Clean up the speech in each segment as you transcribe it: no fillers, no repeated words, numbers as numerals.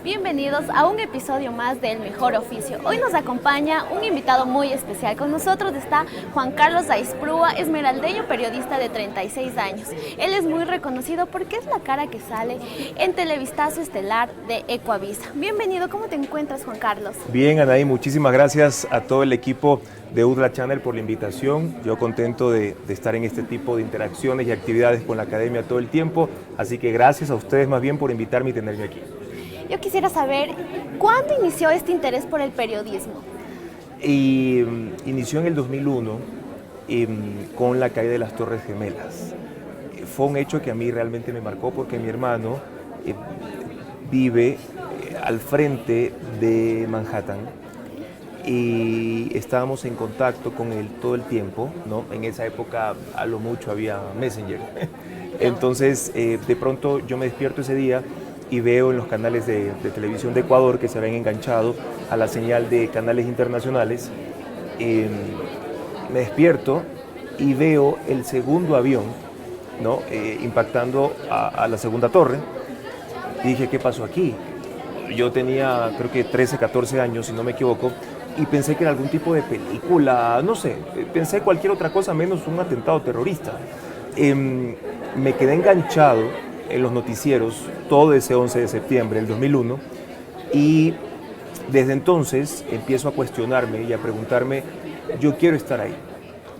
Bienvenidos a un episodio más de El Mejor Oficio. Hoy nos acompaña un invitado muy especial. Con nosotros está Juan Carlos Aizprúa, esmeraldeño periodista de 36 años. Él es muy reconocido porque es la cara que sale en Televistazo Estelar de Ecuavisa. Bienvenido, ¿cómo te encuentras, Juan Carlos? Bien, Anaí, muchísimas gracias a todo el equipo de UDLA Channel por la invitación. Yo contento de estar en este tipo de interacciones y actividades con la academia todo el tiempo, así que gracias a ustedes más bien por invitarme y tenerme aquí. Yo quisiera saber, ¿cuándo inició este interés por el periodismo? Inició en el 2001 con la caída de las Torres Gemelas. Fue un hecho que a mí realmente me marcó porque mi hermano vive al frente de Manhattan y estábamos en contacto con él todo el tiempo, ¿no? En esa época a lo mucho había Messenger. Entonces de pronto yo me despierto ese día y veo en los canales de televisión de Ecuador que se habían enganchado a la señal de canales internacionales. Me despierto y veo el segundo avión, ¿no? Impactando a la segunda torre. Y dije, ¿qué pasó aquí? Yo tenía creo que 13, 14 años, si no me equivoco, y pensé que era algún tipo de película, no sé, pensé cualquier otra cosa menos un atentado terrorista. Me quedé enganchado en los noticieros todo ese 11 de septiembre del 2001 y desde entonces empiezo a cuestionarme y a preguntarme, yo quiero estar ahí,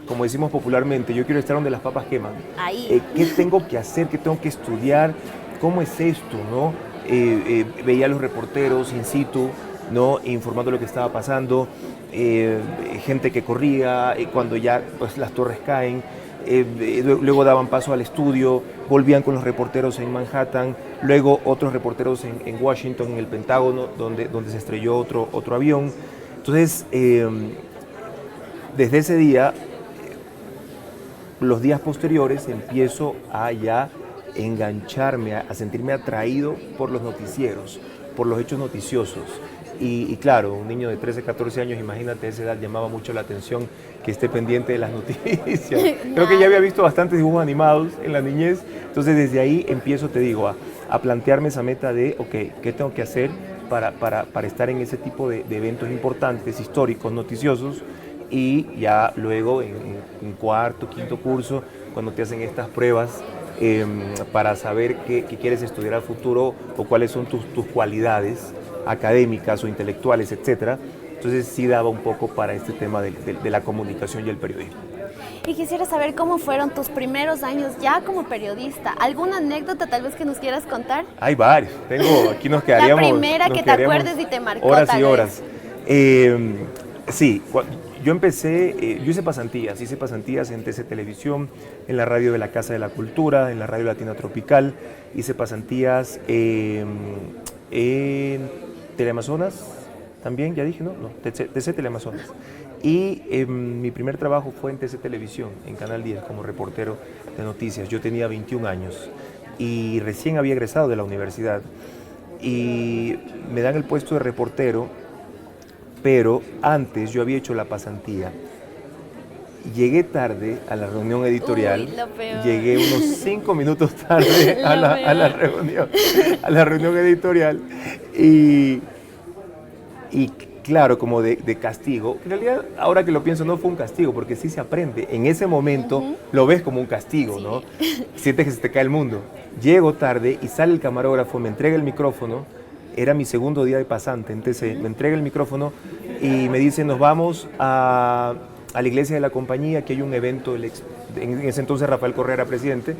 como decimos popularmente, yo quiero estar donde las papas queman. ¿Qué tengo que hacer? ¿Qué tengo que estudiar? ¿Cómo es esto? ¿No? Veía a los reporteros in situ, ¿no? Informando lo que estaba pasando, gente que corría cuando ya pues, las torres caen. Luego daban paso al estudio, volvían con los reporteros en Manhattan, luego otros reporteros en Washington, en el Pentágono, donde se estrelló otro avión. Entonces, desde ese día, los días posteriores, empiezo a ya engancharme, a sentirme atraído por los noticieros, por los hechos noticiosos. Y claro, un niño de 13, 14 años, imagínate, a esa edad llamaba mucho la atención que esté pendiente de las noticias. Creo que ya había visto bastantes dibujos animados en la niñez, entonces desde ahí empiezo, te digo, a plantearme esa meta de, ok, ¿qué tengo que hacer para estar en ese tipo de eventos importantes, históricos, noticiosos? Y ya luego en cuarto, quinto curso, cuando te hacen estas pruebas para saber qué quieres estudiar al futuro o cuáles son tus cualidades académicas o intelectuales, etcétera. Entonces sí daba un poco para este tema de la comunicación y el periodismo. Y quisiera saber cómo fueron tus primeros años ya como periodista. ¿Alguna anécdota tal vez que nos quieras contar? Hay varios. Aquí nos quedaríamos... La primera que te acuerdes y te marcó horas y horas. Sí, yo hice pasantías en TC Televisión, en la radio de la Casa de la Cultura, en la radio Latina Tropical. Hice pasantías en Teleamazonas, también, ya dije, ¿no? TC Teleamazonas. Y mi primer trabajo fue en TC Televisión, en Canal 10, como reportero de noticias. Yo tenía 21 años y recién había egresado de la universidad. Y me dan el puesto de reportero, pero antes yo había hecho la pasantía. Llegué tarde a la reunión editorial. Uy, lo peor. Llegué unos 5 minutos tarde a la reunión editorial y claro, como de castigo. En realidad, ahora que lo pienso, no fue un castigo, porque sí se aprende. En ese momento lo ves como un castigo, sí, ¿no? Sientes que se te cae el mundo. Llego tarde y sale el camarógrafo, me entrega el micrófono. Era mi segundo día de pasante en TC. Me entrega el micrófono y me dice, nos vamos a la iglesia de la compañía, que hay un evento, en ese entonces Rafael Correa era presidente,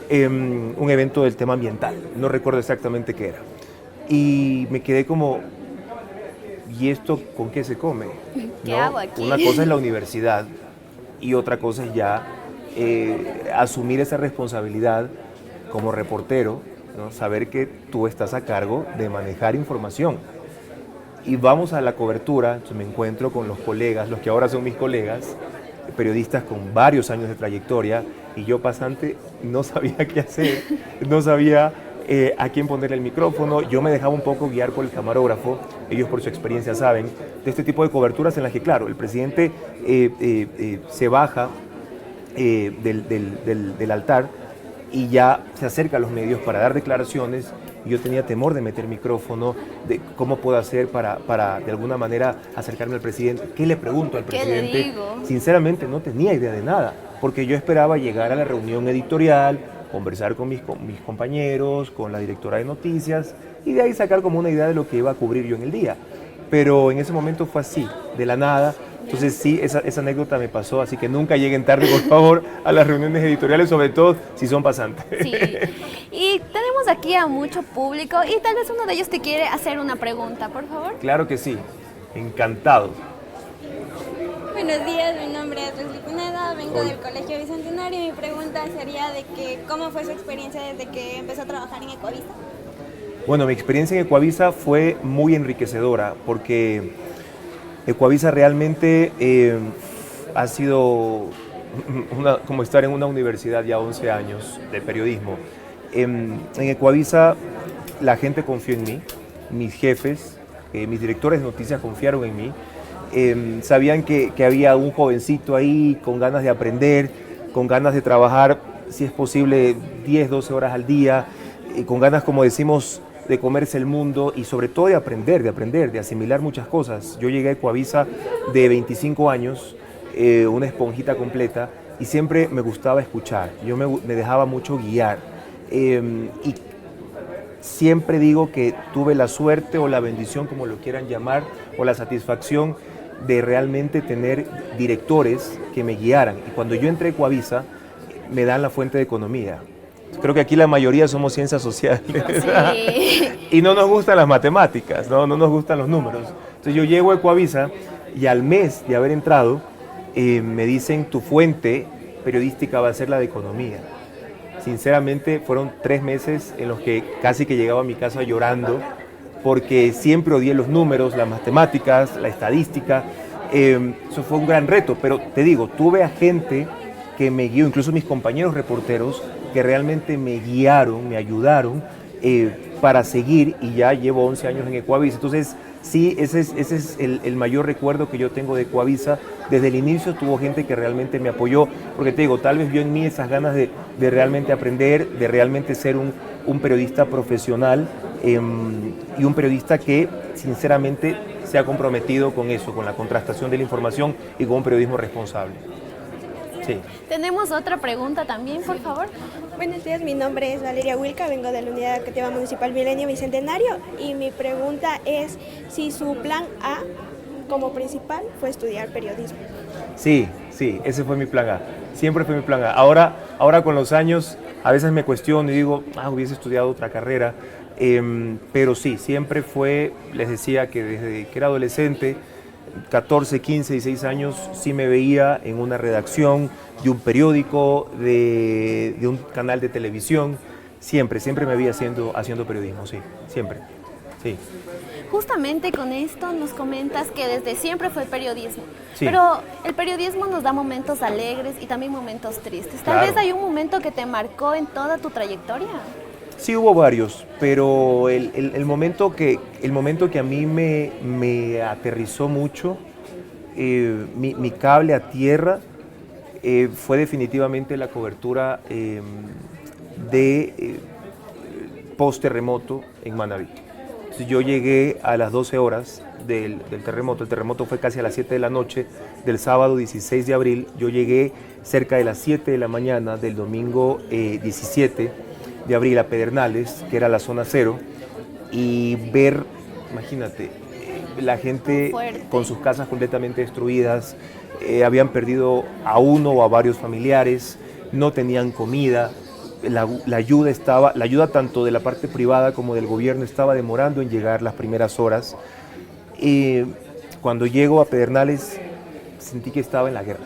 un evento del tema ambiental, no recuerdo exactamente qué era. Y me quedé como, ¿y esto con qué se come? ¿Qué hago aquí? Una cosa es la universidad y otra cosa es ya asumir esa responsabilidad como reportero, ¿no? Saber que tú estás a cargo de manejar información. Y vamos a la cobertura, entonces me encuentro con los colegas, los que ahora son mis colegas, periodistas con varios años de trayectoria, y yo pasante no sabía qué hacer, no sabía a quién ponerle el micrófono. Yo me dejaba un poco guiar por el camarógrafo, ellos por su experiencia saben, de este tipo de coberturas en las que, claro, el presidente se baja del altar y ya se acerca a los medios para dar declaraciones y yo tenía temor de meter micrófono, de cómo puedo hacer para de alguna manera acercarme al presidente. ¿Qué le pregunto al presidente? ¿Qué le digo? Sinceramente no tenía idea de nada, porque yo esperaba llegar a la reunión editorial, conversar con mis compañeros, con la directora de noticias y de ahí sacar como una idea de lo que iba a cubrir yo en el día. Pero en ese momento fue así, de la nada. Entonces sí, esa anécdota me pasó, así que nunca lleguen tarde, por favor, a las reuniones editoriales, sobre todo si son pasantes. Sí, y tenemos aquí a mucho público y tal vez uno de ellos te quiere hacer una pregunta, por favor. Claro que sí, encantado. Buenos días, mi nombre es Leslie Pineda, vengo del Colegio Bicentenario y mi pregunta sería de que ¿cómo fue su experiencia desde que empezó a trabajar en Ecuavisa? Bueno, mi experiencia en Ecuavisa fue muy enriquecedora porque Ecuavisa realmente ha sido como estar en una universidad ya 11 años de periodismo. En Ecuavisa la gente confió en mí, mis jefes, mis directores de noticias confiaron en mí. Sabían que había un jovencito ahí con ganas de aprender, con ganas de trabajar, si es posible, 10, 12 horas al día, con ganas, como decimos, de comerse el mundo y sobre todo de aprender, de asimilar muchas cosas. Yo llegué a Ecuavisa de 25 años, una esponjita completa, y siempre me gustaba escuchar. Yo me dejaba mucho guiar. Y siempre digo que tuve la suerte o la bendición, como lo quieran llamar, o la satisfacción de realmente tener directores que me guiaran. Y cuando yo entré a Ecuavisa, me dan la fuente de economía. Creo que aquí la mayoría somos ciencias sociales. Sí. Y no nos gustan las matemáticas, no nos gustan los números. Entonces yo llego a Ecuavisa y al mes de haber entrado me dicen tu fuente periodística va a ser la de economía. Sinceramente fueron 3 meses en los que casi que llegaba a mi casa llorando porque siempre odié los números, las matemáticas, la estadística. Eso fue un gran reto, pero te digo, tuve a gente que me guió, incluso mis compañeros reporteros, que realmente me guiaron, me ayudaron para seguir, y ya llevo 11 años en Ecuavisa. Entonces, sí, ese es el mayor recuerdo que yo tengo de Ecuavisa. Desde el inicio tuvo gente que realmente me apoyó, porque te digo, tal vez vio en mí esas ganas de realmente aprender, de realmente ser un periodista profesional y un periodista que sinceramente se ha comprometido con eso, con la contrastación de la información y con un periodismo responsable. Sí. Tenemos otra pregunta también, por favor. Buenos días, mi nombre es Valeria Wilca, vengo de la Unidad Educativa Municipal Milenio Bicentenario y mi pregunta es si su plan A como principal fue estudiar periodismo. Sí, ese fue mi plan A, siempre fue mi plan A. Ahora con los años a veces me cuestiono y digo, hubiese estudiado otra carrera, pero sí, siempre fue, les decía que desde que era adolescente, 14, 15, 16 años, sí me veía en una redacción de un periódico, de un canal de televisión. Siempre me veía haciendo periodismo, sí, siempre. Sí. Justamente con esto nos comentas que desde siempre fue periodismo, Sí. pero el periodismo nos da momentos alegres y también momentos tristes. Tal Claro. vez hay un momento que te marcó en toda tu trayectoria. Sí, hubo varios, pero el momento que a mí me aterrizó mucho, mi cable a tierra, fue definitivamente la cobertura de post-terremoto en Manabí. Entonces, yo llegué a las 12 horas del terremoto. El terremoto fue casi a las 7 de la noche del sábado 16 de abril. Yo llegué cerca de las 7 de la mañana del domingo 17 de abril a Pedernales, que era la zona cero, y ver, imagínate, la gente con sus casas completamente destruidas, habían perdido a uno o a varios familiares, no tenían comida, la ayuda tanto de la parte privada como del gobierno estaba demorando en llegar las primeras horas. Cuando llego a Pedernales sentí que estaba en la guerra,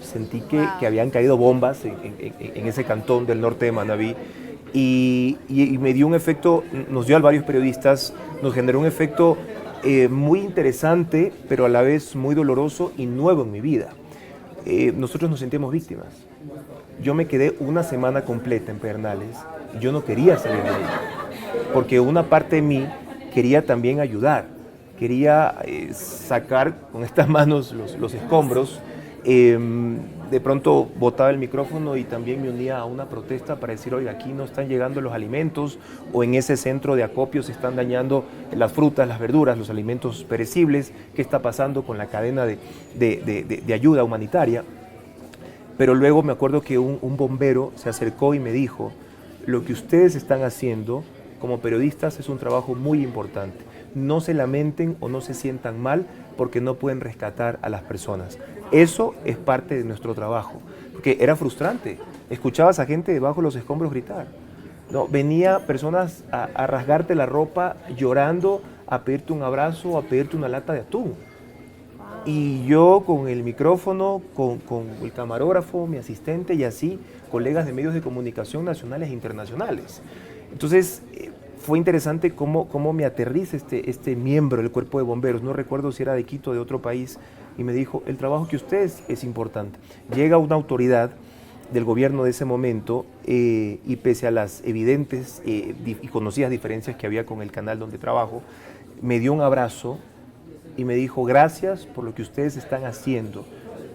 sentí que habían caído bombas en ese cantón del norte de Manabí. Y me dio un efecto, nos dio a varios periodistas, nos generó un efecto muy interesante, pero a la vez muy doloroso y nuevo en mi vida. Nosotros nos sentimos víctimas. Yo me quedé una semana completa en Pedernales y yo no quería salir de ahí, porque una parte de mí quería también ayudar, quería sacar con estas manos los escombros, de pronto botaba el micrófono y también me unía a una protesta para decir, oiga, aquí no están llegando los alimentos, o en ese centro de acopio se están dañando las frutas, las verduras, los alimentos perecibles, qué está pasando con la cadena de ayuda humanitaria. Pero luego me acuerdo que un bombero se acercó y me dijo, lo que ustedes están haciendo como periodistas es un trabajo muy importante. No se lamenten o no se sientan mal porque no pueden rescatar a las personas. Eso es parte de nuestro trabajo, porque era frustrante. Escuchabas a gente debajo de los escombros gritar. No, venía personas a rasgarte la ropa llorando, a pedirte un abrazo, a pedirte una lata de atún. Y yo con el micrófono, con el camarógrafo, mi asistente y así, colegas de medios de comunicación nacionales e internacionales. Entonces, fue interesante cómo me aterriza este miembro del cuerpo de bomberos, no recuerdo si era de Quito o de otro país, y me dijo, el trabajo que ustedes es importante. Llega una autoridad del gobierno de ese momento y pese a las evidentes y conocidas diferencias que había con el canal donde trabajo, me dio un abrazo y me dijo, gracias por lo que ustedes están haciendo,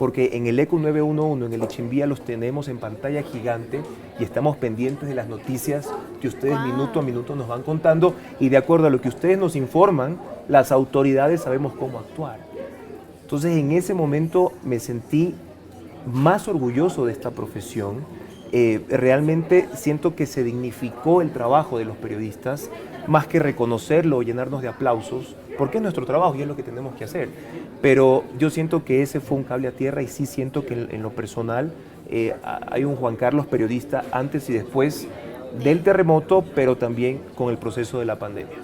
porque en el ECU 911, en el Ichimbía, los tenemos en pantalla gigante y estamos pendientes de las noticias que ustedes minuto a minuto nos van contando y de acuerdo a lo que ustedes nos informan, las autoridades sabemos cómo actuar. Entonces en ese momento me sentí más orgulloso de esta profesión. Realmente siento que se dignificó el trabajo de los periodistas, más que reconocerlo o llenarnos de aplausos, porque es nuestro trabajo y es lo que tenemos que hacer. Pero yo siento que ese fue un cable a tierra y sí siento que en lo personal hay un Juan Carlos periodista antes y después del terremoto, pero también con el proceso de la pandemia.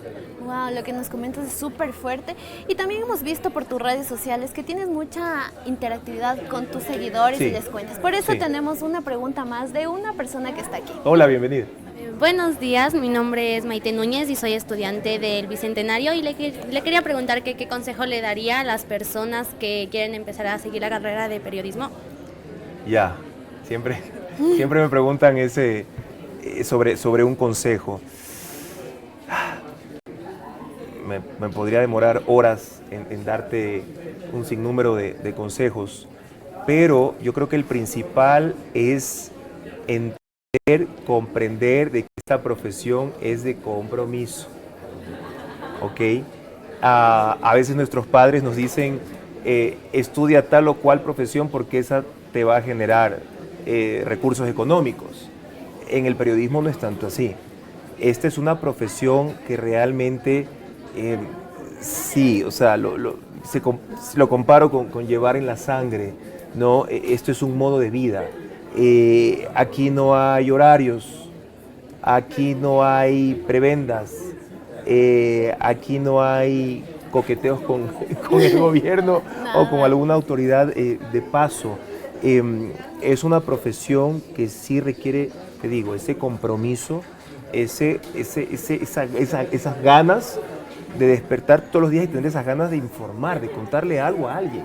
Wow, lo que nos comentas es súper fuerte y también hemos visto por tus redes sociales que tienes mucha interactividad con tus seguidores y les cuentas. Por eso tenemos una pregunta más de una persona que está aquí. Hola, bienvenida. Buenos días, mi nombre es Maite Núñez y soy estudiante del Bicentenario y le quería preguntar qué consejo le daría a las personas que quieren empezar a seguir la carrera de periodismo. Ya, siempre me preguntan sobre un consejo. Me podría demorar horas en darte un sinnúmero de consejos, pero yo creo que el principal es comprender de que esta profesión es de compromiso, ¿ok? A veces nuestros padres nos dicen, estudia tal o cual profesión porque esa te va a generar recursos económicos. En el periodismo no es tanto así. Esta es una profesión que realmente, sí, o sea, lo comparo con llevar en la sangre, ¿no? Esto es un modo de vida. Aquí no hay horarios, aquí no hay prebendas, aquí no hay coqueteos con el gobierno o con alguna autoridad de paso. Es una profesión que sí requiere, te digo, ese compromiso, esas ganas de despertar todos los días y tener esas ganas de informar, de contarle algo a alguien,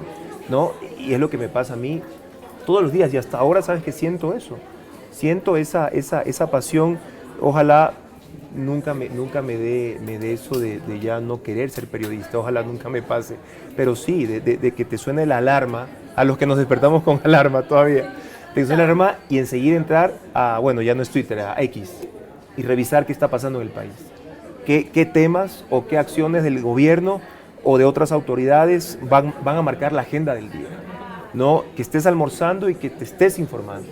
¿no? Y es lo que me pasa a mí todos los días y hasta ahora, ¿sabes qué? Siento eso, siento esa pasión. Ojalá nunca me dé eso de ya no querer ser periodista, ojalá nunca me pase, pero sí, de que te suene la alarma, a los que nos despertamos con alarma todavía, te suena la alarma y enseguida entrar a, bueno, ya no es Twitter, a X, y revisar qué está pasando en el país, qué temas o qué acciones del gobierno o de otras autoridades van a marcar la agenda del día. ¿No? Que estés almorzando y que te estés informando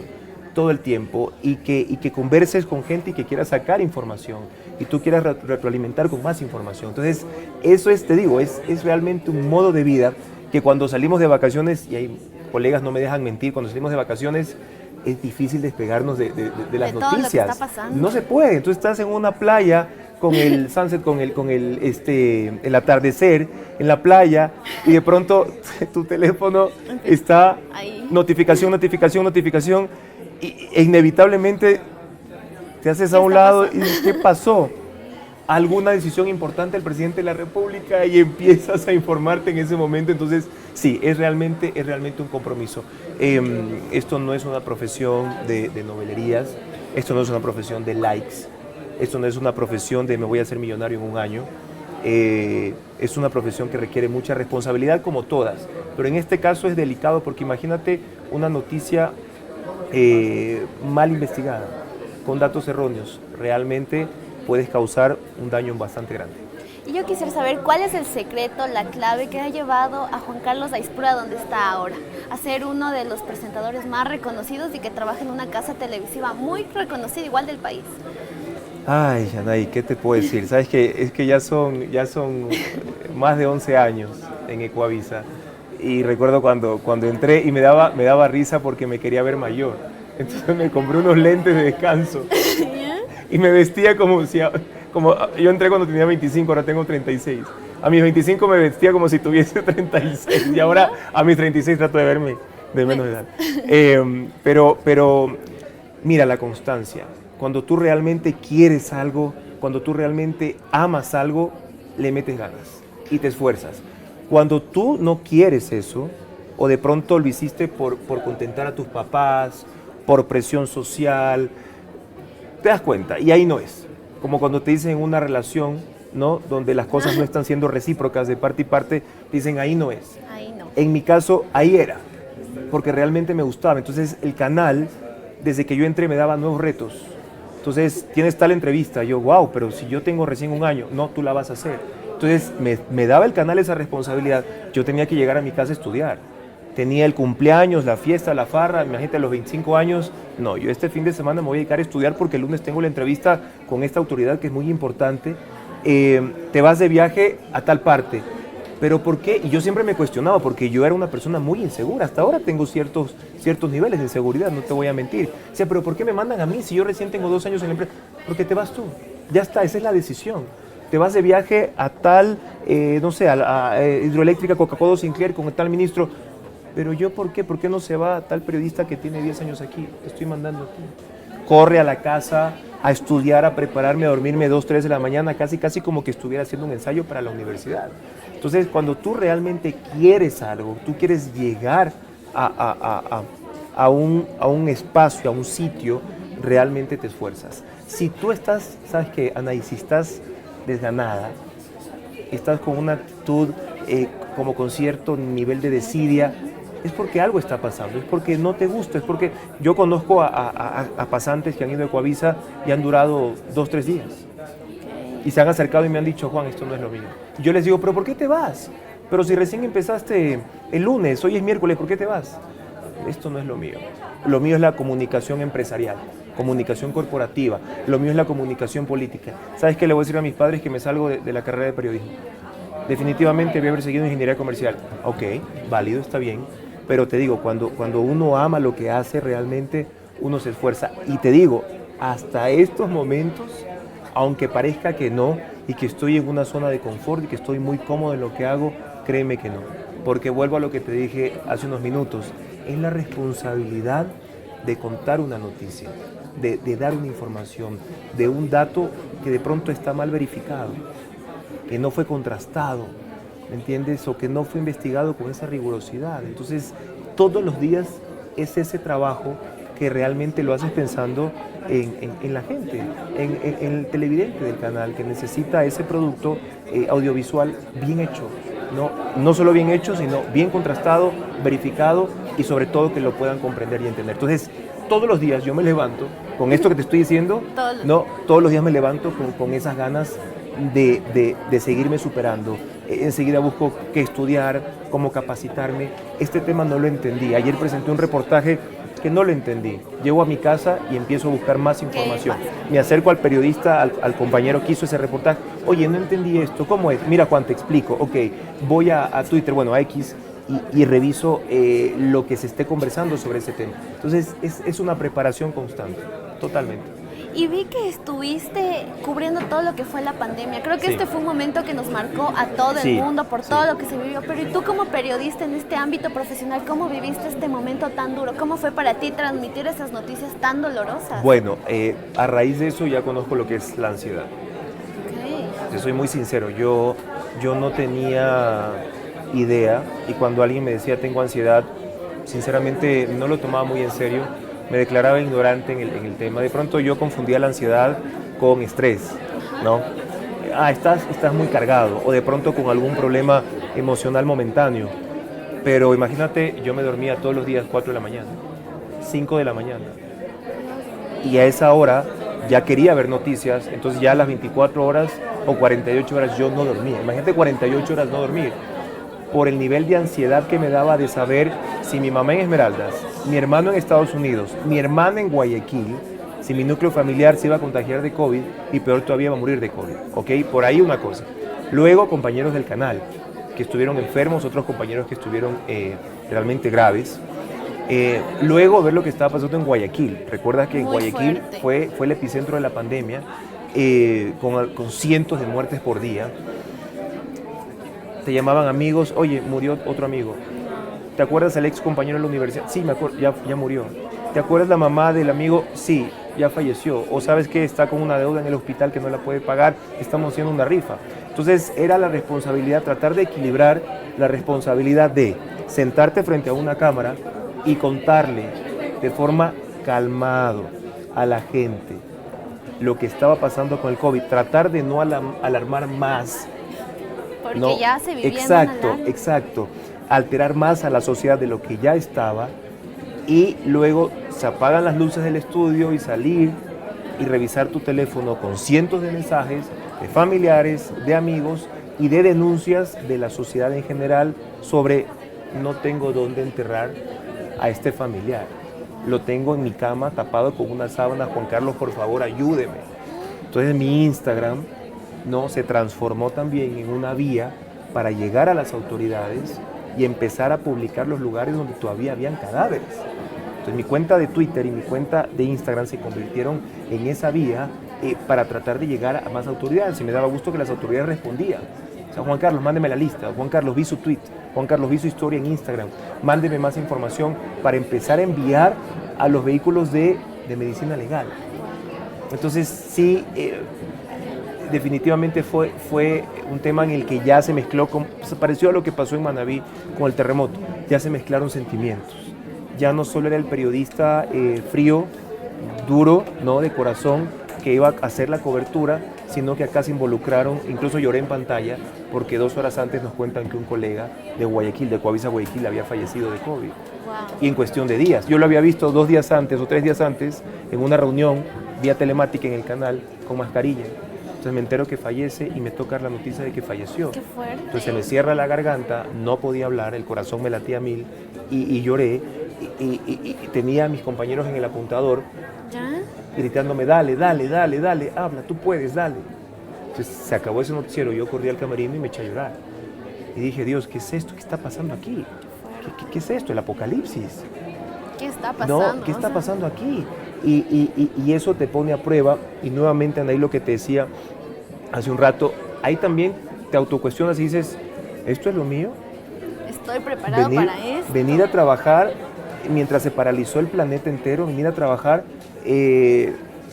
todo el tiempo y que converses con gente y que quieras sacar información y tú quieras retroalimentar con más información. Entonces, eso es, te digo, es realmente un modo de vida que cuando salimos de vacaciones, y hay colegas no me dejan mentir, cuando salimos de vacaciones es difícil despegarnos de las noticias. Todo lo que está pasando. No se puede. Entonces estás en una playa con el sunset, con el atardecer en la playa y de pronto tu teléfono está ahí. Notificación e inevitablemente te haces a un lado y dices, ¿qué pasó? Alguna decisión importante del presidente de la República y empiezas a informarte en ese momento. Entonces sí, es realmente un compromiso. Esto no es una profesión de novelerías, esto no es una profesión de likes. Esto no es una profesión de me voy a hacer millonario en un año. Es una profesión que requiere mucha responsabilidad como todas, pero en este caso es delicado porque imagínate una noticia mal investigada, con datos erróneos, realmente puedes causar un daño bastante grande. Y yo quisiera saber cuál es el secreto, la clave que ha llevado a Juan Carlos Aispurua donde está ahora, a ser uno de los presentadores más reconocidos y que trabaja en una casa televisiva muy reconocida igual del país. Ay, Yanay, ¿qué te puedo decir? Sabes que es que ya son más de 11 años en Ecuavisa y recuerdo cuando entré y me daba risa porque me quería ver mayor. Entonces me compré unos lentes de descanso y me vestía como yo entré cuando tenía 25, ahora tengo 36. A mis 25 me vestía como si tuviese 36 y ahora a mis 36 trato de verme de menos edad. Pero mira la constancia. Cuando tú realmente quieres algo, cuando tú realmente amas algo, le metes ganas y te esfuerzas. Cuando tú no quieres eso, o de pronto lo hiciste por contentar a tus papás, por presión social, te das cuenta y ahí no es. Como cuando te dicen en una relación, ¿no? Donde las cosas no están siendo recíprocas de parte y parte, dicen ahí no es. Ahí no. En mi caso, ahí era, porque realmente me gustaba. Entonces el canal, desde que yo entré, me daba nuevos retos. Entonces, tienes tal entrevista, yo, wow, pero si yo tengo recién un año, no, tú la vas a hacer. Entonces, me daba el canal esa responsabilidad, yo tenía que llegar a mi casa a estudiar. Tenía el cumpleaños, la fiesta, la farra, imagínate a los 25 años, no, yo este fin de semana me voy a dedicar a estudiar porque el lunes tengo la entrevista con esta autoridad que es muy importante. Te vas de viaje a tal parte. ¿Pero por qué? Y yo siempre me cuestionaba porque yo era una persona muy insegura. Hasta ahora tengo ciertos niveles de inseguridad, no te voy a mentir. O sea, ¿pero por qué me mandan a mí si yo recién tengo 2 años en la empresa? Porque te vas tú. Ya está, esa es la decisión. Te vas de viaje a tal, no sé, a Hidroeléctrica Coca-Cola Sinclair con tal ministro. ¿Pero yo por qué? ¿Por qué no se va tal periodista que tiene 10 años aquí? Te estoy mandando a ti. Corre a la casa a estudiar, a prepararme, a dormirme 2, 3 de la mañana, casi como que estuviera haciendo un ensayo para la universidad. Entonces, cuando tú realmente quieres algo, tú quieres llegar a un espacio, a un sitio, realmente te esfuerzas. Si tú estás, ¿sabes qué, Anaí? Si estás desganada, estás con una actitud como con cierto nivel de desidia, es porque algo está pasando, es porque no te gusta, es porque yo conozco a pasantes que han ido a Ecuavisa y han durado 2, 3 días. Y se han acercado y me han dicho, Juan, esto no es lo mío. Yo les digo, ¿pero por qué te vas? Pero si recién empezaste el lunes, hoy es miércoles, ¿por qué te vas? Esto no es lo mío. Lo mío es la comunicación empresarial, comunicación corporativa. Lo mío es la comunicación política. ¿Sabes qué le voy a decir a mis padres? Que me salgo de la carrera de periodismo. Definitivamente voy a haber seguido ingeniería comercial. Ok, válido, está bien. Pero te digo, cuando uno ama lo que hace, realmente uno se esfuerza. Y te digo, hasta estos momentos, aunque parezca que no, y que estoy en una zona de confort y que estoy muy cómodo en lo que hago, créeme que no. Porque vuelvo a lo que te dije hace unos minutos, es la responsabilidad de contar una noticia, de dar una información, de un dato que de pronto está mal verificado, que no fue contrastado, ¿me entiendes? O que no fue investigado con esa rigurosidad. Entonces, todos los días es ese trabajo que realmente lo haces pensando en la gente, en el televidente del canal que necesita ese producto audiovisual bien hecho. No solo bien hecho, sino bien contrastado, verificado y sobre todo que lo puedan comprender y entender. Entonces, todos los días yo me levanto, con esto que te estoy diciendo, todos los días me levanto con esas ganas de seguirme superando. Enseguida busco qué estudiar, cómo capacitarme. Este tema no lo entendí. Ayer presenté un reportaje que no lo entendí. Llego a mi casa y empiezo a buscar más información. Me acerco al periodista, al compañero que hizo ese reportaje. Oye, no entendí esto. ¿Cómo es? Mira, Juan, te explico. Ok, voy a Twitter, bueno, a X, y reviso lo que se esté conversando sobre ese tema. Entonces, es una preparación constante, totalmente. Y vi que estuviste cubriendo todo lo que fue la pandemia. Creo que Sí. este fue un momento que nos marcó a todo Sí, el mundo por sí. todo lo que se vivió. Pero ¿y tú como periodista en este ámbito profesional, cómo viviste este momento tan duro? ¿Cómo fue para ti transmitir esas noticias tan dolorosas? Bueno, a raíz de eso ya conozco lo que es la ansiedad. Ok. Te soy muy sincero, yo no tenía idea y cuando alguien me decía tengo ansiedad, sinceramente no lo tomaba muy en serio, me declaraba ignorante en el tema. De pronto yo confundía la ansiedad con estrés, ¿no? estás muy cargado o de pronto con algún problema emocional momentáneo. Pero imagínate, yo me dormía todos los días 4 de la mañana, 5 de la mañana. Y a esa hora ya quería ver noticias, entonces ya a las 24 horas o 48 horas yo no dormía. Imagínate 48 horas no dormir, por el nivel de ansiedad que me daba de saber si mi mamá en Esmeraldas, mi hermano en Estados Unidos, mi hermana en Guayaquil, si mi núcleo familiar se iba a contagiar de COVID y peor todavía va a morir de COVID, ¿ok? Por ahí una cosa. Luego compañeros del canal que estuvieron enfermos, otros compañeros que estuvieron realmente graves. Luego ver lo que estaba pasando en Guayaquil. Recuerda que en Guayaquil fue el epicentro de la pandemia, con cientos de muertes por día. Te llamaban amigos, oye, murió otro amigo. ¿Te acuerdas del ex compañero de la universidad? Sí, me acuerdo, ya murió. ¿Te acuerdas la mamá del amigo? Sí, ya falleció. O sabes que está con una deuda en el hospital que no la puede pagar, estamos haciendo una rifa. Entonces era la responsabilidad, tratar de equilibrar la responsabilidad de sentarte frente a una cámara y contarle de forma calmado a la gente lo que estaba pasando con el COVID, tratar de no alarmar más. Porque no, ya se vivía exacto, alterar más a la sociedad de lo que ya estaba, y luego se apagan las luces del estudio y salir y revisar tu teléfono con cientos de mensajes de familiares, de amigos y de denuncias de la sociedad en general sobre no tengo dónde enterrar a este familiar. Lo tengo en mi cama tapado con una sábana, Juan Carlos, por favor, ayúdeme. Entonces mi Instagram se transformó también en una vía para llegar a las autoridades y empezar a publicar los lugares donde todavía habían cadáveres. Entonces mi cuenta de Twitter y mi cuenta de Instagram se convirtieron en esa vía para tratar de llegar a más autoridades. Y me daba gusto que las autoridades respondían. O sea, Juan Carlos, mándeme la lista. Juan Carlos, vi su tweet. Juan Carlos, vi su historia en Instagram. Mándeme más información para empezar a enviar a los vehículos de medicina legal. Entonces, sí, definitivamente fue un tema en el que ya se mezcló, se pareció a lo que pasó en Manabí con el terremoto. Ya se mezclaron sentimientos. Ya no solo era el periodista frío, duro, de corazón, que iba a hacer la cobertura, sino que acá se involucraron, incluso lloré en pantalla, porque 2 horas antes nos cuentan que un colega de Guayaquil, de Coavisa Guayaquil, había fallecido de COVID. Wow. Y en cuestión de días. Yo lo había visto 2 días antes o 3 días antes, en una reunión vía telemática en el canal, con mascarilla. Entonces me entero que fallece y me toca la noticia de que falleció. Qué fuerte. Entonces se me cierra la garganta, no podía hablar, el corazón me latía a 1000 y lloré. Y tenía a mis compañeros en el apuntador, ¿ya?, gritándome, dale, habla, tú puedes, dale. Entonces se acabó ese noticiero, yo corrí al camerino y me eché a llorar. Y dije, Dios, ¿qué es esto? ¿Qué está pasando aquí? ¿Qué es esto? ¿El apocalipsis? ¿Qué está pasando? ¿Qué está pasando aquí? Y eso te pone a prueba, y nuevamente, Anaí, lo que te decía hace un rato, ahí también te autocuestionas y dices, ¿esto es lo mío? ¿Estoy preparado para esto? Venir a trabajar mientras se paralizó el planeta entero, venir a trabajar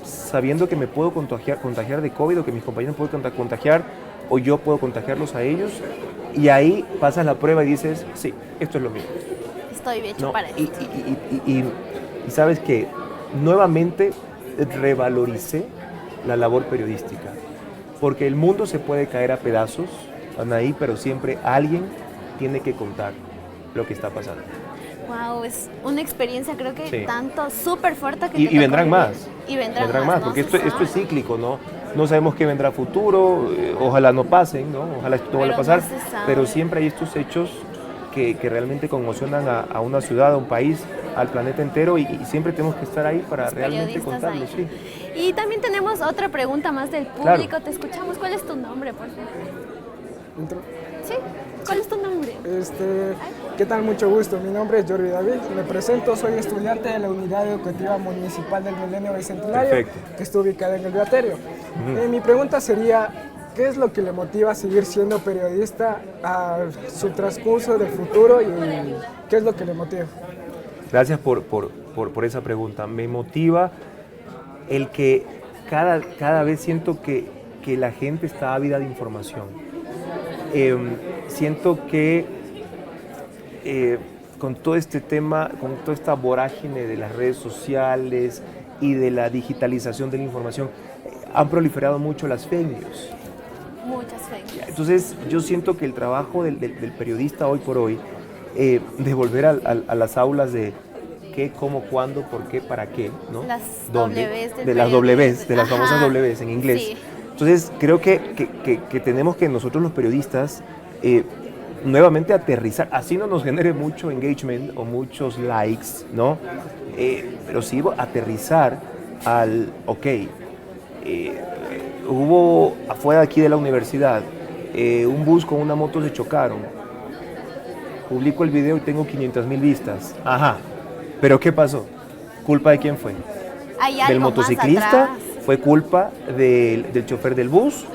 sabiendo que me puedo contagiar de COVID, o que mis compañeros pueden contagiar, o yo puedo contagiarlos a ellos, y ahí pasas la prueba y dices, sí, esto es lo mío. Estoy hecho para esto. Y sabes que nuevamente revaloricé la labor periodística, porque el mundo se puede caer a pedazos, Anaí, pero siempre alguien tiene que contar lo que está pasando. Wow, es una experiencia, creo que sí, tanto súper fuerte que y vendrán más. Y vendrán más, porque esto es cíclico, ¿no? No sabemos qué vendrá a futuro, ojalá no pasen, ¿no? Ojalá esto no vaya a pasar, pero siempre hay estos hechos que realmente conmocionan a una ciudad, a un país, al planeta entero, y siempre tenemos que estar ahí para realmente contarlo. Sí. Y también tenemos otra pregunta más del público, claro. Te escuchamos. ¿Cuál es tu nombre, por favor? ¿Entro? Sí, ¿cuál es tu nombre? ¿Qué tal? Mucho gusto. Mi nombre es Jordi David. Me presento, soy estudiante de la Unidad Educativa Municipal del Milenio Bicentenario, perfecto, que está ubicada en el Beaterio. Mi pregunta sería, ¿qué es lo que le motiva a seguir siendo periodista a su transcurso del futuro, y qué es lo que le motiva? Gracias por esa pregunta. Me motiva el que cada vez siento que la gente está ávida de información. Siento que con todo este tema, con toda esta vorágine de las redes sociales y de la digitalización de la información, han proliferado mucho las fake news. Muchas fake news. Entonces yo siento que el trabajo del periodista hoy por hoy, de volver a las aulas de qué, cómo, cuándo, por qué, para qué, ¿no? Las ¿Dónde? Ws del de las Ws, de las Ajá. famosas Ws en inglés. Sí. Entonces creo que tenemos que nosotros los periodistas nuevamente aterrizar, así no nos genere mucho engagement o muchos likes, ¿no? Pero sí aterrizar al, hubo afuera de aquí de la universidad, un bus con una moto se chocaron, publico el video y tengo 500,000 vistas, ajá, pero ¿qué pasó? ¿Culpa de quién fue? Hay algo ¿Del más motociclista? atrás. ¿Fue culpa del chofer del bus?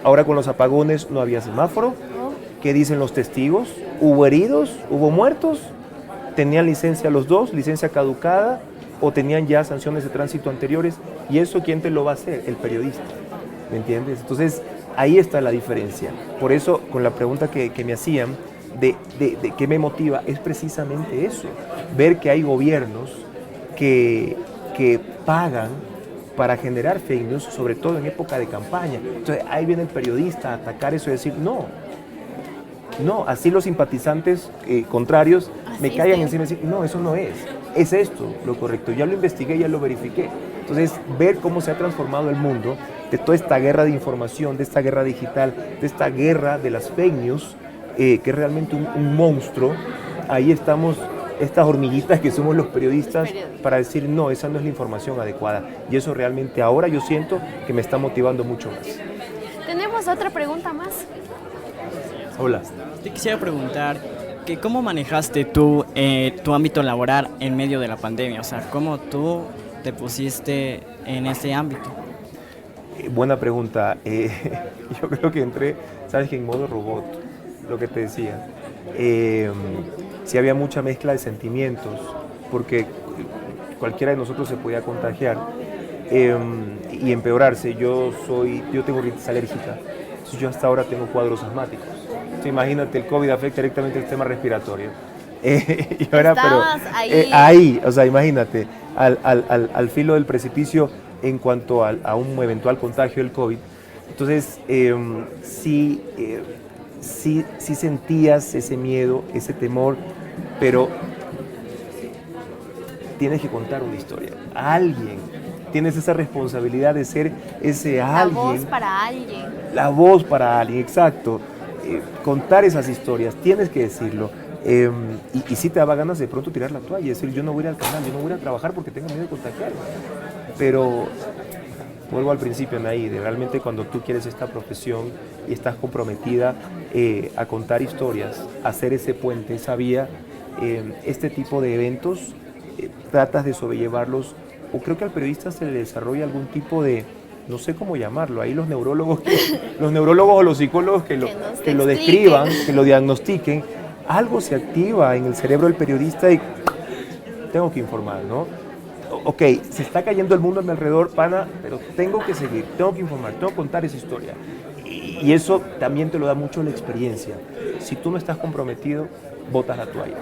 Ahora con los apagones no había semáforo. ¿Qué dicen los testigos? ¿Hubo heridos? ¿Hubo muertos? ¿Tenían licencia los dos? ¿Licencia caducada? ¿O tenían ya sanciones de tránsito anteriores? ¿Y eso quién te lo va a hacer? El periodista. ¿Me entiendes? Entonces, ahí está la diferencia. Por eso, con la pregunta que me hacían de qué me motiva, es precisamente eso. Ver que hay gobiernos que pagan para generar fake news, sobre todo en época de campaña. Entonces, ahí viene el periodista a atacar eso y decir, no, así los simpatizantes contrarios Así me caigan sí. encima y decir, no, eso no es esto lo correcto, ya lo investigué, ya lo verifiqué. Entonces, ver cómo se ha transformado el mundo de toda esta guerra de información, de esta guerra digital, de esta guerra de las fake news, que es realmente un monstruo, ahí estamos estas hormiguitas que somos los periodistas para decir, no, esa no es la información adecuada. Y eso realmente ahora yo siento que me está motivando mucho más. Tenemos otra pregunta más. Hola. Te quisiera preguntar que cómo manejaste tú tu ámbito laboral en medio de la pandemia, o sea, cómo tú te pusiste en ese ámbito. Buena pregunta. Yo creo que entré, sabes que en modo robot, lo que te decía. Sí había mucha mezcla de sentimientos, porque cualquiera de nosotros se podía contagiar y empeorarse. Yo tengo rinitis alérgica, entonces yo hasta ahora tengo cuadros asmáticos. Imagínate, el COVID afecta directamente el sistema respiratorio. Y ahora, Estabas ahí, o sea, imagínate, al filo del precipicio en cuanto a un eventual contagio del COVID. Entonces, sí sentías ese miedo, ese temor, pero tienes que contar una historia. Alguien, tienes esa responsabilidad de ser ese alguien. La voz para alguien. La voz para alguien, exacto. Contar esas historias, tienes que decirlo. Y sí te daba ganas de pronto tirar la toalla y decir, yo no voy a ir al canal, yo no voy a ir a trabajar porque tengo miedo de contagiarme. Pero vuelvo al principio, Anaí, de realmente cuando tú quieres esta profesión y estás comprometida a contar historias, a hacer ese puente, esa vía, este tipo de eventos, tratas de sobrellevarlos, o creo que al periodista se le desarrolla algún tipo de, no sé cómo llamarlo, ahí los neurólogos o los psicólogos que lo describan, que lo diagnostiquen, algo se activa en el cerebro del periodista y tengo que informar, ¿no? Ok, se está cayendo el mundo a mi alrededor, pana, pero tengo que seguir, tengo que informar, tengo que contar esa historia. Y eso también te lo da mucho la experiencia. Si tú no estás comprometido, botas la toalla.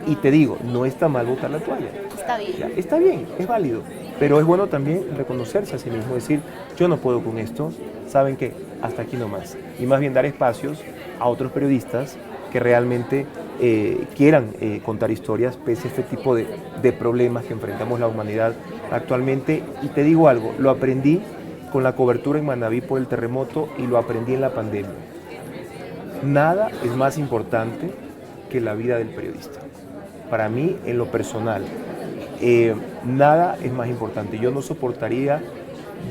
Y te digo, no está mal botar la toalla. Está bien. Ya, está bien, es válido. Pero es bueno también reconocerse a sí mismo, decir, yo no puedo con esto, ¿saben qué? Hasta aquí nomás. Y más bien dar espacios a otros periodistas que realmente quieran contar historias pese a este tipo de problemas que enfrentamos la humanidad actualmente. Y te digo algo, lo aprendí con la cobertura en Manabí por el terremoto y lo aprendí en la pandemia. Nada es más importante que la vida del periodista. Para mí, en lo personal, nada es más importante. Yo no soportaría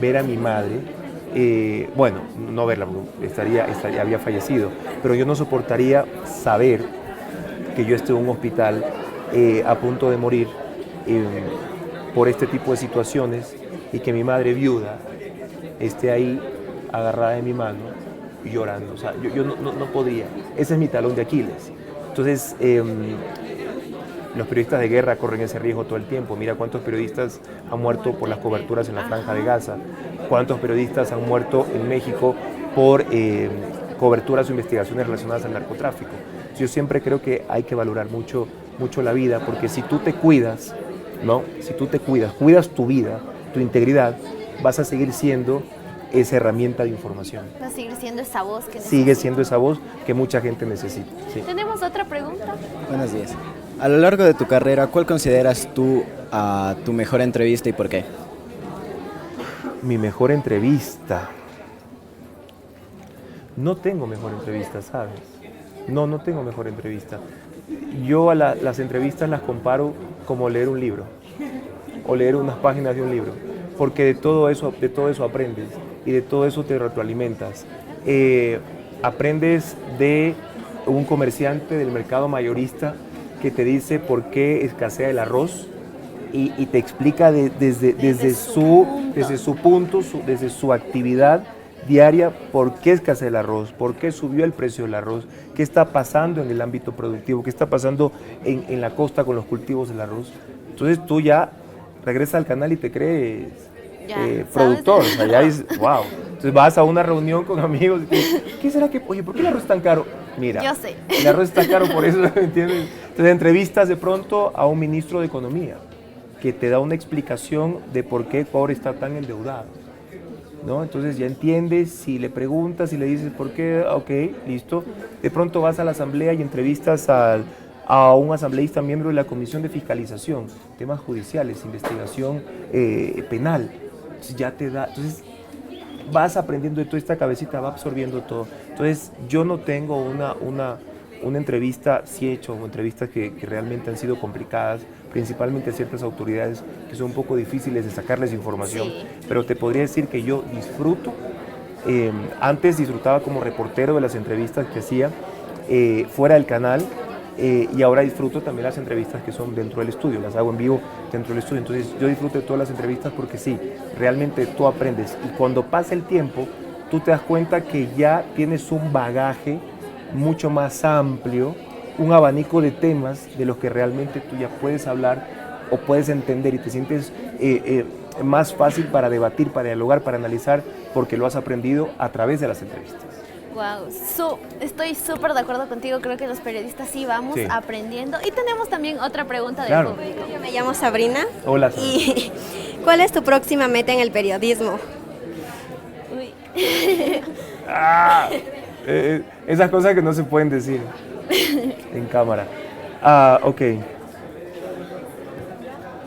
ver a mi madre, bueno, no verla, había fallecido, pero yo no soportaría saber que yo esté en un hospital a punto de morir por este tipo de situaciones y que mi madre viuda esté ahí agarrada de mi mano y llorando. O sea, yo no podría. Ese es mi talón de Aquiles. Entonces, los periodistas de guerra corren ese riesgo todo el tiempo. Mira cuántos periodistas han muerto por las coberturas en la Franja de Gaza, cuántos periodistas han muerto en México por coberturas o investigaciones relacionadas al narcotráfico. Yo siempre creo que hay que valorar mucho la vida, porque si tú te cuidas, ¿no? Si tú te cuidas tu vida, tu integridad, vas a seguir siendo esa herramienta de información. Va a seguir siendo esa voz que Sigue necesita. siendo esa voz que mucha gente necesita. Sí. Tenemos otra pregunta. Buenos días. A lo largo de tu carrera, ¿cuál consideras tú tu mejor entrevista y por qué? Mi mejor entrevista. No tengo mejor entrevista, ¿sabes? No tengo mejor entrevista. Yo a las entrevistas las comparo como leer un libro o leer unas páginas de un libro, porque de todo eso aprendes y de todo eso te retroalimentas. Aprendes de un comerciante del mercado mayorista que te dice por qué escasea el arroz y te explica desde su punto, desde su actividad diaria, por qué escasea el arroz, por qué subió el precio del arroz, qué está pasando en el ámbito productivo, qué está pasando en la costa con los cultivos del arroz. Entonces tú ya regresas al canal y te crees productor, o sea, ya dices, wow. Entonces vas a una reunión con amigos y ¿qué será que, oye, por qué el arroz es tan caro? Mira, Yo sé. el arroz está caro por eso, ¿me entiendes? Entonces entrevistas de pronto a un ministro de Economía que te da una explicación de por qué Ecuador está tan endeudado, ¿no? Entonces ya entiendes, si le preguntas y le dices por qué, ok, listo. De pronto vas a la asamblea y entrevistas a un asambleísta miembro de la Comisión de Fiscalización, temas judiciales, investigación penal. Entonces ya te da, entonces vas aprendiendo de toda esta cabecita, va absorbiendo todo. Entonces yo no tengo una entrevista, sí he hecho entrevistas que realmente han sido complicadas, principalmente a ciertas autoridades que son un poco difíciles de sacarles información, Sí. pero te podría decir que yo disfruto, antes disfrutaba como reportero de las entrevistas que hacía fuera del canal, y ahora disfruto también las entrevistas que son dentro del estudio, las hago en vivo dentro del estudio. Entonces yo disfruto de todas las entrevistas porque sí, realmente tú aprendes y cuando pasa el tiempo tú te das cuenta que ya tienes un bagaje mucho más amplio, un abanico de temas de los que realmente tú ya puedes hablar o puedes entender y te sientes más fácil para debatir, para dialogar, para analizar, porque lo has aprendido a través de las entrevistas. Wow, estoy súper de acuerdo contigo. Creo que los periodistas sí vamos Sí. aprendiendo. Y tenemos también otra pregunta del Claro. público. Yo me llamo Sabrina. Hola, Sara. ¿Y cuál es tu próxima meta en el periodismo? Uy. Esas cosas que no se pueden decir en cámara. Ok.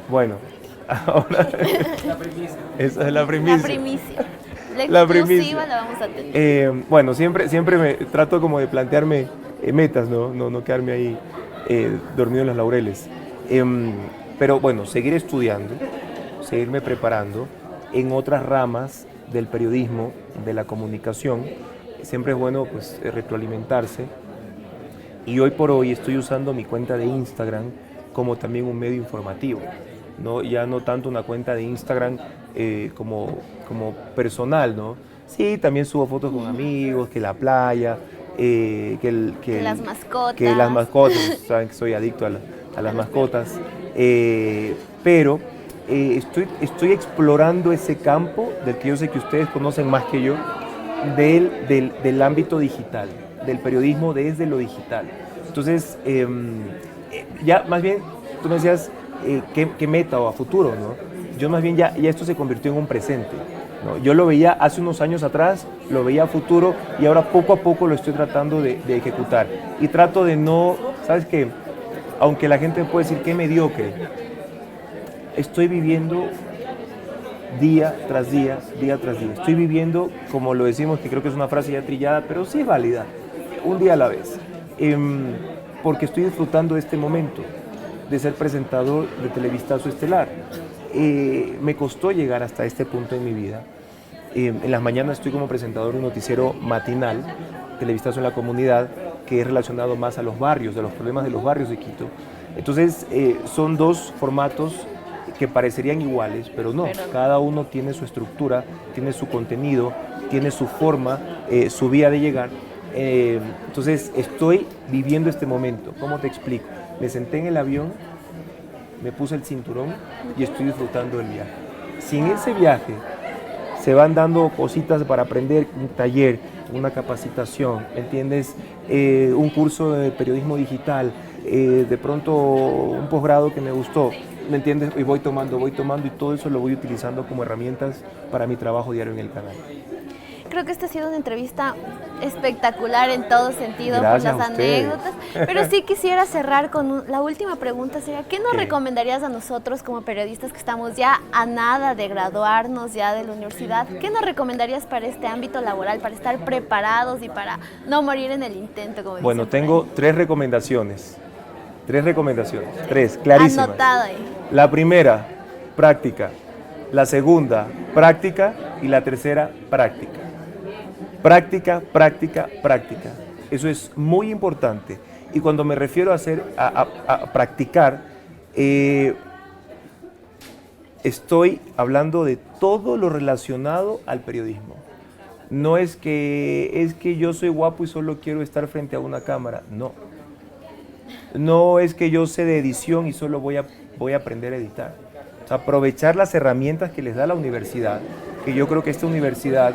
Bueno, ahora esa es la primicia. La primicia. La La exclusiva primicia. la vamos a tener. Bueno, siempre me trato como de plantearme metas, no quedarme ahí dormido en los laureles. Pero bueno, seguir estudiando, seguirme preparando en otras ramas del periodismo, de la comunicación. Siempre es bueno pues retroalimentarse. Y hoy por hoy estoy usando mi cuenta de Instagram como también un medio informativo, ¿no? Ya no tanto una cuenta de Instagram como personal, ¿no? Sí, también subo fotos con amigos, que la playa, Que las mascotas. Que las mascotas, saben que soy adicto a las mascotas, pero estoy explorando ese campo del que yo sé que ustedes conocen más que yo, del ámbito digital, del periodismo desde lo digital. Entonces, ya más bien, tú me decías, ¿qué meta o a futuro, ¿no? Yo más bien ya esto se convirtió en un presente, ¿no? Yo lo veía hace unos años atrás, lo veía a futuro y ahora poco a poco lo estoy tratando de ejecutar. Y trato de no, ¿sabes qué? Aunque la gente puede decir que mediocre, estoy viviendo día tras día, día tras día. Estoy viviendo, como lo decimos, que creo que es una frase ya trillada, pero sí es válida, un día a la vez. Porque estoy disfrutando de este momento, de ser presentador de Televistazo Estelar. Me costó llegar hasta este punto en mi vida. En las mañanas estoy como presentador de un noticiero matinal, Televistazo en la Comunidad, que es relacionado más a los barrios, de los problemas de los barrios de Quito. Entonces, son dos formatos que parecerían iguales, pero no. Cada uno tiene su estructura, tiene su contenido, tiene su forma, su vía de llegar. Entonces, estoy viviendo este momento. ¿Cómo te explico? Me senté en el avión, me puse el cinturón y estoy disfrutando del viaje. Si en ese viaje se van dando cositas para aprender, un taller, una capacitación, ¿entiendes? Un curso de periodismo digital, de pronto un posgrado que me gustó, ¿me entiendes? Y voy tomando y todo eso lo voy utilizando como herramientas para mi trabajo diario en el canal. Creo que esta ha sido una entrevista espectacular en todo sentido, Gracias por las a ustedes. anécdotas. Pero sí quisiera cerrar con la última pregunta, sería, ¿qué nos ¿Qué? recomendarías a nosotros como periodistas que estamos ya a nada de graduarnos ya de la universidad? ¿Qué nos recomendarías para este ámbito laboral, para estar preparados y para no morir en el intento, como Bueno, dicen por tengo ahí? 3 recomendaciones, clarísimas. Anotado ahí. La primera, práctica. La segunda, práctica. Y la tercera, práctica. Práctica, práctica, práctica. Eso es muy importante. Y cuando me refiero a practicar, estoy hablando de todo lo relacionado al periodismo. No es que yo soy guapo y solo quiero estar frente a una cámara, no. No es que yo sé de edición y solo voy a aprender a editar. O sea, aprovechar las herramientas que les da la universidad, que yo creo que esta universidad,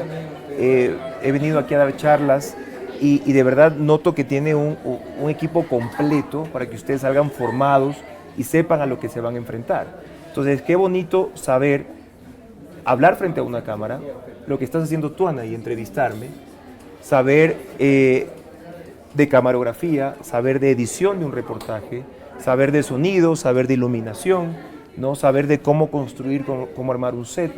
he venido aquí a dar charlas y de verdad noto que tiene un equipo completo para que ustedes salgan formados y sepan a lo que se van a enfrentar. Entonces, qué bonito saber hablar frente a una cámara, lo que estás haciendo tú, Ana, y entrevistarme, saber de camarografía, saber de edición de un reportaje, saber de sonido, saber de iluminación, ¿no? Saber de cómo construir, cómo armar un set.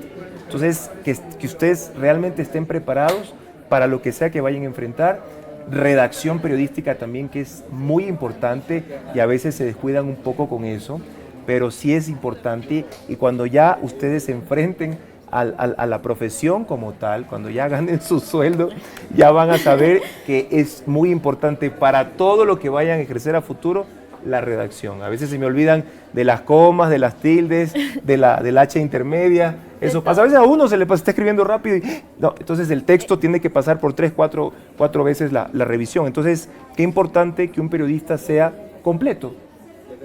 Entonces, que ustedes realmente estén preparados para lo que sea que vayan a enfrentar. Redacción periodística también, que es muy importante y a veces se descuidan un poco con eso, pero sí es importante, y cuando ya ustedes se enfrenten a la profesión como tal, cuando ya ganen su sueldo, ya van a saber que es muy importante para todo lo que vayan a ejercer a futuro, la redacción. A veces se me olvidan de las comas, de las tildes, del H intermedia. Eso pasa. A veces a uno se le pasa, está escribiendo rápido y no, entonces el texto tiene que pasar por 3, 4 veces la revisión. Entonces, qué importante que un periodista sea completo.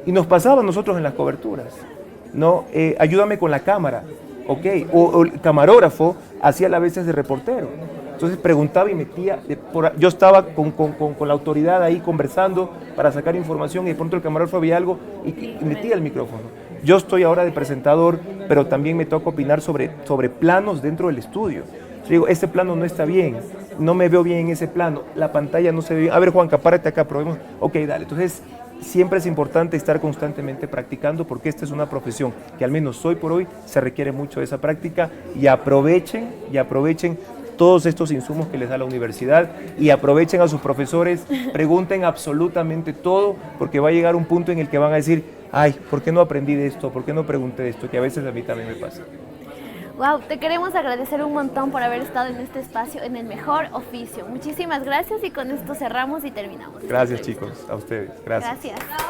Y nos pasaba a nosotros en las coberturas, ¿no? Ayúdame con la cámara, ¿ok? O el camarógrafo hacía a veces de reportero. Entonces preguntaba y metía, yo estaba con la autoridad ahí conversando para sacar información y de pronto el camarógrafo había algo y metía el micrófono. Yo estoy ahora de presentador, pero también me toca opinar sobre planos dentro del estudio. Yo digo, este plano no está bien, no me veo bien en ese plano, la pantalla no se ve bien. A ver, Juanca, párate acá, probemos. Ok, dale. Entonces, siempre es importante estar constantemente practicando porque esta es una profesión que al menos hoy por hoy se requiere mucho de esa práctica y aprovechen todos estos insumos que les da la universidad y aprovechen a sus profesores, pregunten absolutamente todo porque va a llegar un punto en el que van a decir, ay, ¿por qué no aprendí de esto? ¿Por qué no pregunté de esto? Que a veces a mí también me pasa. Wow, te queremos agradecer un montón por haber estado en este espacio, en el mejor oficio. Muchísimas gracias y con esto cerramos y terminamos. Gracias, chicos, a ustedes. Gracias. Gracias.